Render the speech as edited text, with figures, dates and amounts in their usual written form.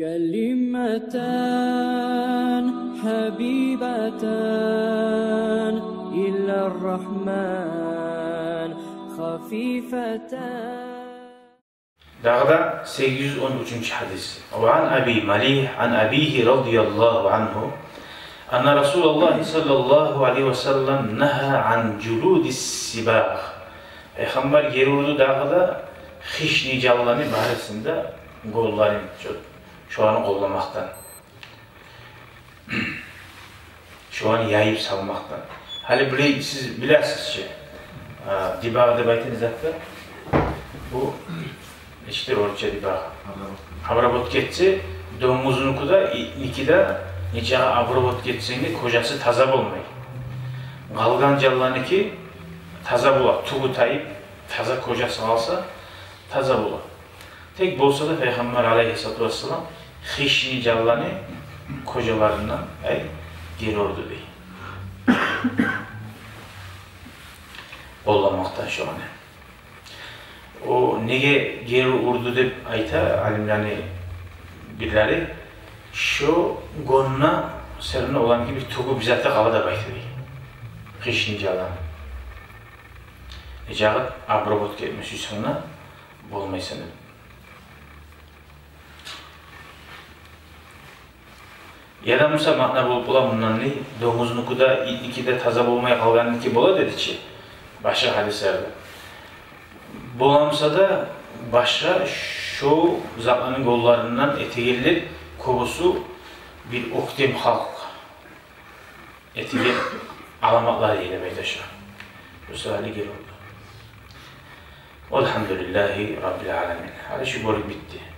كلمتان حبيبتان إلى الرحمن خفيفتان. Dağda 813. hadis. Ve an Abi Malih an Abihi radıyallahu anhu anna Resulullah sallallahu aleyhi ve sellem naha an culudis sibah. Peygamber gerurdu dağda xişni callani barisinde golların şu an kollamaktan. Şu an yayıp salmaktan. Hali bile siz bilersiniz ki dibağda baytınız hatta bu işte orça dibağ. Abrabot geçse domuzunuku da ikide nice abrabot geçseni kocası taza olmayı. Kalgan jallaniki taza bular. Tuğu tayıp taza kocası alsa taza bular. Tek bolsa da Peygamber aleyhissalatu vesselam xişni jallani kocalarından geri ordu değil. Ollamaktan şu an. O nege geri urdu deb ayta alimlarni birleri şu gonna serine olan gibi tuğu bizatta kala da baytı değil. Xişni jallan. Ecağıt abrabot gelmesi sonra bolmaysan dedim. Yaramsa makna bulup bulan ne? Domuzunuku da ikide taza bulmaya kalganlıki bola dedi ki başka hadislerde. Bolamsa da başka şu zatların gollarından etegirler kovusu bir oktem halk etegir alamatlar ile beytaşa. Bu sahali geri oldu. Elhamdülillahi Rabbil Alemin. Hadi şu bölüm bitti.